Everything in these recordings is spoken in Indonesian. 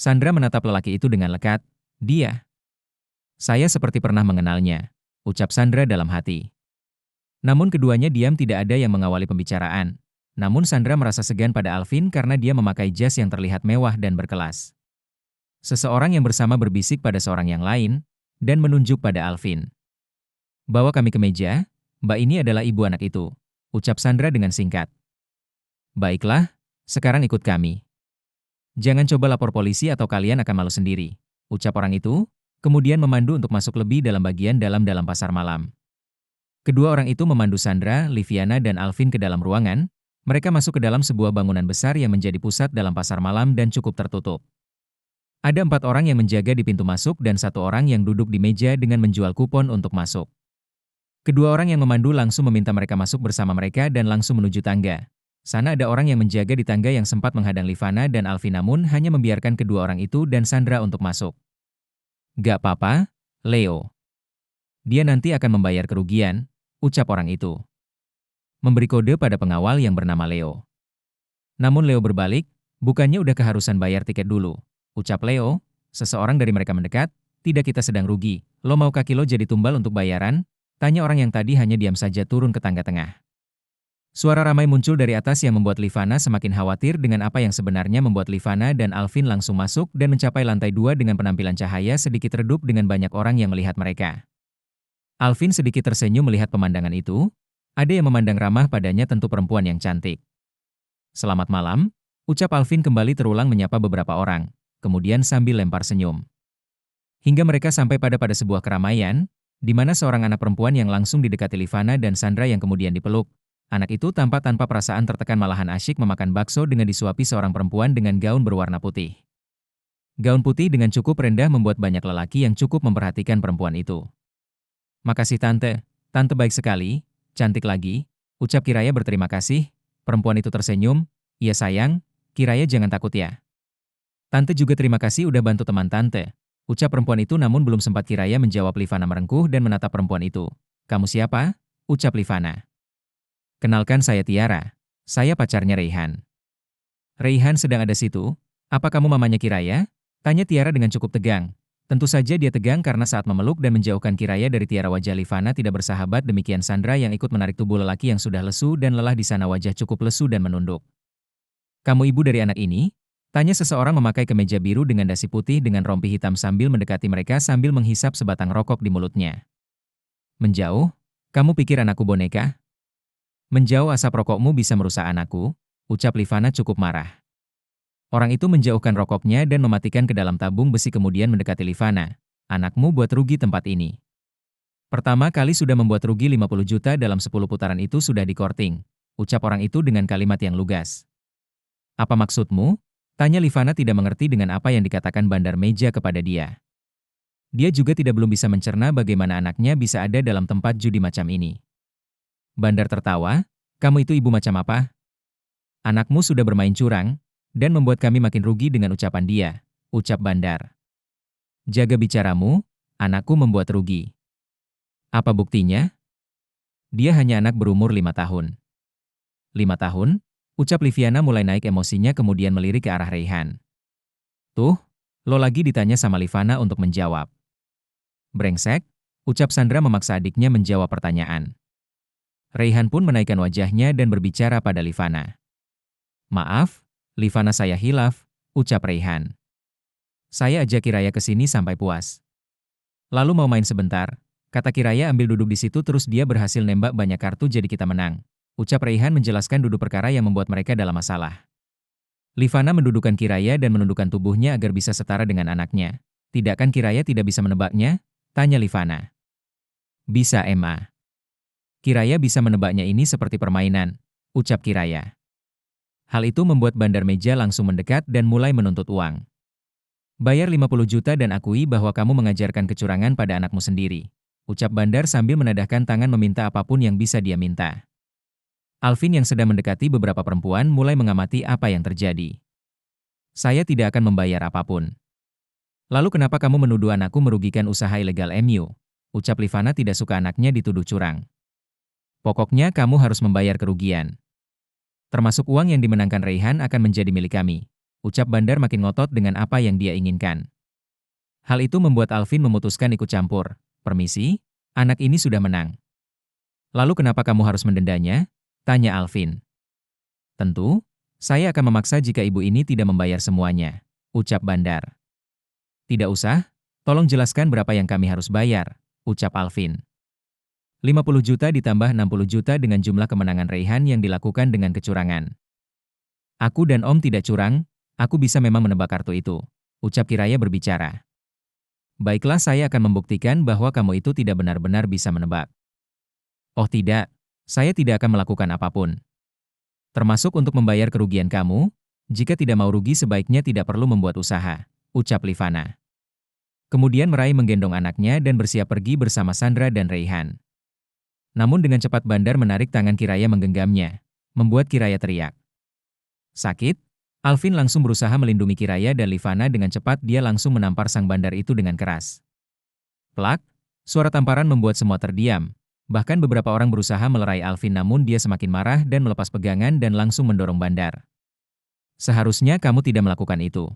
Sandra menatap lelaki itu dengan lekat. Dia. Saya seperti pernah mengenalnya, ucap Sandra dalam hati. Namun keduanya diam, tidak ada yang mengawali pembicaraan. Namun Sandra merasa segan pada Alvin karena dia memakai jas yang terlihat mewah dan berkelas. Seseorang yang bersama berbisik pada seorang yang lain, dan menunjuk pada Alvin. Bawa kami ke meja, Mbak ini adalah ibu anak itu, ucap Sandra dengan singkat. Baiklah, sekarang ikut kami. Jangan coba lapor polisi atau kalian akan malu sendiri, ucap orang itu, kemudian memandu untuk masuk lebih dalam bagian dalam pasar malam. Kedua orang itu memandu Sandra, Liviana dan Alvin ke dalam ruangan. Mereka masuk ke dalam sebuah bangunan besar yang menjadi pusat dalam pasar malam dan cukup tertutup. Ada 4 orang yang menjaga di pintu masuk dan 1 orang yang duduk di meja dengan menjual kupon untuk masuk. Kedua orang yang memandu langsung meminta mereka masuk bersama mereka dan langsung menuju tangga. Sana ada orang yang menjaga di tangga yang sempat menghadang Livana dan Alvin, namun hanya membiarkan kedua orang itu dan Sandra untuk masuk. Gak apa-apa, Leo. Dia nanti akan membayar kerugian, ucap orang itu. Memberi kode pada pengawal yang bernama Leo. Namun Leo berbalik, bukannya udah keharusan bayar tiket dulu, ucap Leo. Seseorang dari mereka mendekat. Tidak, kita sedang rugi. Lo mau kaki lo jadi tumbal untuk bayaran? Tanya orang yang tadi hanya diam saja turun ke tangga tengah. Suara ramai muncul dari atas yang membuat Livana semakin khawatir dengan apa yang sebenarnya membuat Livana dan Alvin langsung masuk dan mencapai lantai 2 dengan penampilan cahaya sedikit redup dengan banyak orang yang melihat mereka. Alvin sedikit tersenyum melihat pemandangan itu. Ada yang memandang ramah padanya, tentu perempuan yang cantik. Selamat malam, ucap Alvin kembali terulang menyapa beberapa orang, kemudian sambil lempar senyum. Hingga mereka sampai pada sebuah keramaian, di mana seorang anak perempuan yang langsung didekati Livana dan Sandra yang kemudian dipeluk. Anak itu tampak tanpa perasaan tertekan, malahan asyik memakan bakso dengan disuapi seorang perempuan dengan gaun berwarna putih. Gaun putih dengan cukup rendah membuat banyak lelaki yang cukup memperhatikan perempuan itu. Makasih tante, tante baik sekali, cantik lagi, ucap Kiraya berterima kasih. Perempuan itu tersenyum. Iya sayang, Kiraya jangan takut ya. Tante juga terima kasih udah bantu teman tante, ucap perempuan itu, namun belum sempat Kiraya menjawab Livana merengkuh dan menatap perempuan itu. Kamu siapa? Ucap Livana. Kenalkan, saya Tiara. Saya pacarnya Raihan. Raihan sedang ada situ? Apa kamu mamanya Kiraya? Tanya Tiara dengan cukup tegang. Tentu saja dia tegang karena saat memeluk dan menjauhkan Kiraya dari Tiara, wajah Livana tidak bersahabat, demikian Sandra yang ikut menarik tubuh lelaki yang sudah lesu dan lelah di sana, wajah cukup lesu dan menunduk. Kamu ibu dari anak ini? Tanya seseorang memakai kemeja biru dengan dasi putih dengan rompi hitam sambil mendekati mereka sambil menghisap sebatang rokok di mulutnya. Menjauh? Kamu pikir anakku boneka? Menjauh, asap rokokmu bisa merusak anakku, ucap Livana cukup marah. Orang itu menjauhkan rokoknya dan mematikan ke dalam tabung besi kemudian mendekati Livana. Anakmu buat rugi tempat ini. Pertama kali sudah membuat rugi 50 juta dalam 10 putaran itu sudah dikorting, ucap orang itu dengan kalimat yang lugas. Apa maksudmu? Tanya Livana tidak mengerti dengan apa yang dikatakan bandar meja kepada dia. Dia juga belum bisa mencerna bagaimana anaknya bisa ada dalam tempat judi macam ini. Bandar tertawa, kamu itu ibu macam apa? Anakmu sudah bermain curang, dan membuat kami makin rugi dengan ucapan dia, ucap Bandar. Jaga bicaramu, anakku membuat rugi. Apa buktinya? Dia hanya anak berumur 5 tahun. 5 tahun? Ucap Liviana mulai naik emosinya kemudian melirik ke arah Raihan. Tuh, lo lagi ditanya sama Livana untuk menjawab. Brengsek, ucap Sandra memaksa adiknya menjawab pertanyaan. Raihan pun menaikkan wajahnya dan berbicara pada Livana. Maaf, Livana, saya hilaf, ucap Raihan. Saya ajak Kiraya ke sini sampai puas. Lalu mau main sebentar, kata Kiraya ambil duduk di situ, terus dia berhasil nembak banyak kartu jadi kita menang. Ucap Raihan menjelaskan duduk perkara yang membuat mereka dalam masalah. Livana mendudukkan Kiraya dan menundukkan tubuhnya agar bisa setara dengan anaknya. Tidak kan Kiraya tidak bisa menebaknya? Tanya Livana. Bisa, Emma. Kiraya bisa menebaknya, ini seperti permainan, ucap Kiraya. Hal itu membuat bandar meja langsung mendekat dan mulai menuntut uang. Bayar 50 juta dan akui bahwa kamu mengajarkan kecurangan pada anakmu sendiri, ucap Bandar sambil menadahkan tangan meminta apapun yang bisa dia minta. Alvin yang sedang mendekati beberapa perempuan mulai mengamati apa yang terjadi. Saya tidak akan membayar apapun. Lalu kenapa kamu menuduh anakku merugikan usaha ilegal MU? Ucap Livana tidak suka anaknya dituduh curang. Pokoknya kamu harus membayar kerugian. Termasuk uang yang dimenangkan Raihan akan menjadi milik kami. Ucap Bandar makin ngotot dengan apa yang dia inginkan. Hal itu membuat Alvin memutuskan ikut campur. Permisi, anak ini sudah menang. Lalu kenapa kamu harus mendendanya? Tanya Alvin. Tentu, saya akan memaksa jika ibu ini tidak membayar semuanya. Ucap Bandar. Tidak usah, tolong jelaskan berapa yang kami harus bayar. Ucap Alvin. 50 juta ditambah 60 juta dengan jumlah kemenangan Raihan yang dilakukan dengan kecurangan. Aku dan Om tidak curang, aku bisa memang menebak kartu itu. Ucap Kiraya berbicara. Baiklah, saya akan membuktikan bahwa kamu itu tidak benar-benar bisa menebak. Oh tidak, saya tidak akan melakukan apapun. Termasuk untuk membayar kerugian kamu, jika tidak mau rugi sebaiknya tidak perlu membuat usaha. Ucap Livana. Kemudian Meraih menggendong anaknya dan bersiap pergi bersama Sandra dan Raihan. Namun dengan cepat Bandar menarik tangan Kiraya menggenggamnya, membuat Kiraya teriak. Sakit? Alvin langsung berusaha melindungi Kiraya dan Livana. Dengan cepat dia langsung menampar sang bandar itu dengan keras. Plak, suara tamparan membuat semua terdiam. Bahkan beberapa orang berusaha melerai Alvin namun dia semakin marah dan melepas pegangan dan langsung mendorong Bandar. Seharusnya kamu tidak melakukan itu.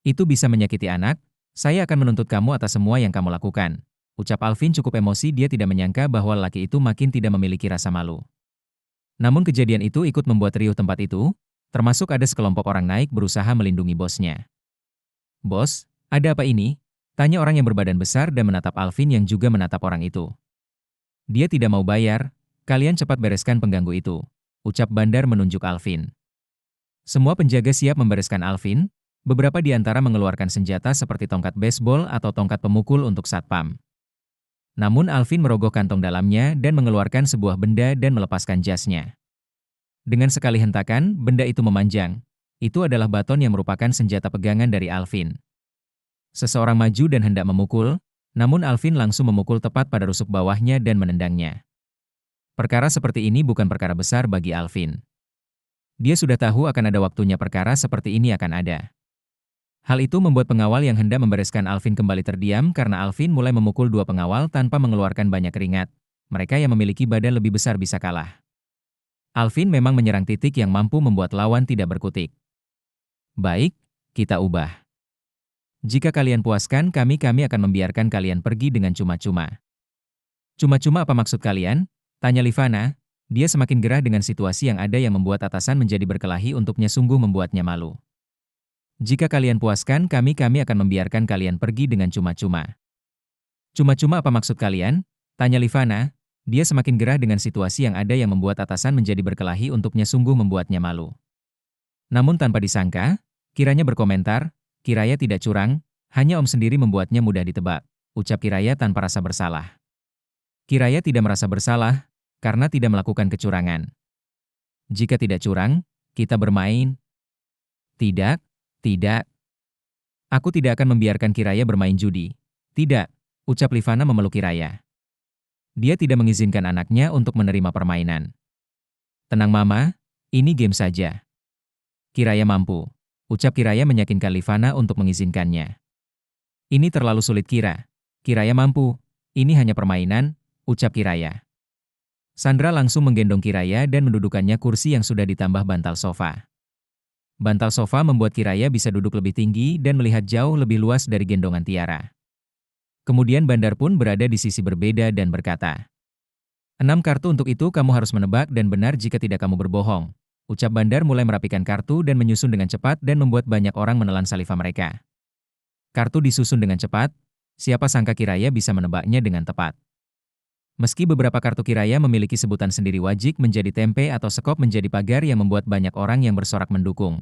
Itu bisa menyakiti anak, saya akan menuntut kamu atas semua yang kamu lakukan. Ucap Alvin cukup emosi, dia tidak menyangka bahwa lelaki itu makin tidak memiliki rasa malu. Namun kejadian itu ikut membuat riuh tempat itu, termasuk ada sekelompok orang naik berusaha melindungi bosnya. Bos, ada apa ini? Tanya orang yang berbadan besar dan menatap Alvin yang juga menatap orang itu. Dia tidak mau bayar, kalian cepat bereskan pengganggu itu. Ucap Bandar menunjuk Alvin. Semua penjaga siap membereskan Alvin, beberapa di antara mengeluarkan senjata seperti tongkat baseball atau tongkat pemukul untuk satpam. Namun Alvin merogoh kantong dalamnya dan mengeluarkan sebuah benda dan melepaskan jasnya. Dengan sekali hentakan, benda itu memanjang. Itu adalah baton yang merupakan senjata pegangan dari Alvin. Seseorang maju dan hendak memukul, namun Alvin langsung memukul tepat pada rusuk bawahnya dan menendangnya. Perkara seperti ini bukan perkara besar bagi Alvin. Dia sudah tahu akan ada waktunya perkara seperti ini akan ada. Hal itu membuat pengawal yang hendak membereskan Alvin kembali terdiam karena Alvin mulai memukul dua pengawal tanpa mengeluarkan banyak keringat. Mereka yang memiliki badan lebih besar bisa kalah. Alvin memang menyerang titik yang mampu membuat lawan tidak berkutik. Baik, kita ubah. Jika kalian puaskan kami akan membiarkan kalian pergi dengan cuma-cuma. Cuma-cuma apa maksud kalian? Tanya Livana. Dia semakin gerah dengan situasi yang ada yang membuat atasan menjadi berkelahi untuknya, sungguh membuatnya malu. Jika kalian puaskan kami akan membiarkan kalian pergi dengan cuma-cuma. Cuma-cuma apa maksud kalian? Tanya Livana. Dia semakin gerah dengan situasi yang ada yang membuat atasan menjadi berkelahi untuknya, sungguh membuatnya malu. Namun tanpa disangka, Kiranya berkomentar, Kiraya tidak curang, hanya Om sendiri membuatnya mudah ditebak. Ucap Kiraya tanpa rasa bersalah. Kiraya tidak merasa bersalah, karena tidak melakukan kecurangan. Jika tidak curang, kita bermain. Tidak. Tidak. Aku tidak akan membiarkan Kiraya bermain judi. Tidak, ucap Livana memeluk Kiraya. Dia tidak mengizinkan anaknya untuk menerima permainan. Tenang Mama, ini game saja. Kiraya mampu, ucap Kiraya meyakinkan Livana untuk mengizinkannya. Ini terlalu sulit Kira. Kiraya mampu, ini hanya permainan, ucap Kiraya. Sandra langsung menggendong Kiraya dan mendudukannya kursi yang sudah ditambah bantal sofa. Bantal sofa membuat Kiraya bisa duduk lebih tinggi dan melihat jauh lebih luas dari gendongan Tiara. Kemudian Bandar pun berada di sisi berbeda dan berkata, 6 kartu untuk itu kamu harus menebak dan benar, jika tidak kamu berbohong. Ucap Bandar mulai merapikan kartu dan menyusun dengan cepat dan membuat banyak orang menelan saliva mereka. Kartu disusun dengan cepat, siapa sangka Kiraya bisa menebaknya dengan tepat. Meski beberapa kartu Kiraya memiliki sebutan sendiri, wajik menjadi tempe atau sekop menjadi pagar yang membuat banyak orang yang bersorak mendukung.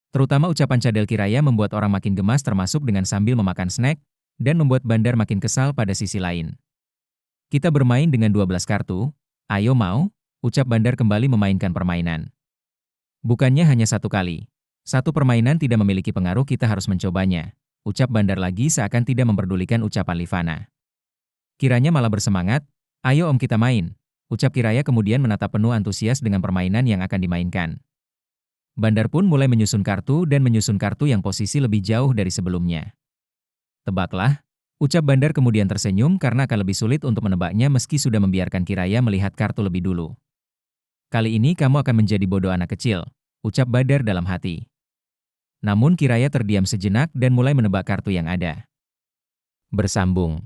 Terutama ucapan cadel Kiraya membuat orang makin gemas, termasuk dengan sambil memakan snack, dan membuat Bandar makin kesal pada sisi lain. Kita bermain dengan 12 kartu, ayo mau? Ucap Bandar kembali memainkan permainan. Bukannya hanya satu kali. Satu permainan tidak memiliki pengaruh, kita harus mencobanya. Ucap Bandar lagi seakan tidak memperdulikan ucapan Livana. Kiranya malah bersemangat, ayo Om kita main. Ucap Kiraya kemudian menatap penuh antusias dengan permainan yang akan dimainkan. Bandar pun mulai menyusun kartu dan menyusun kartu yang posisi lebih jauh dari sebelumnya. Tebaklah, ucap Bandar kemudian tersenyum karena akan lebih sulit untuk menebaknya meski sudah membiarkan Kiraya melihat kartu lebih dulu. Kali ini kamu akan menjadi bodoh anak kecil, ucap Bandar dalam hati. Namun Kiraya terdiam sejenak dan mulai menebak kartu yang ada. Bersambung.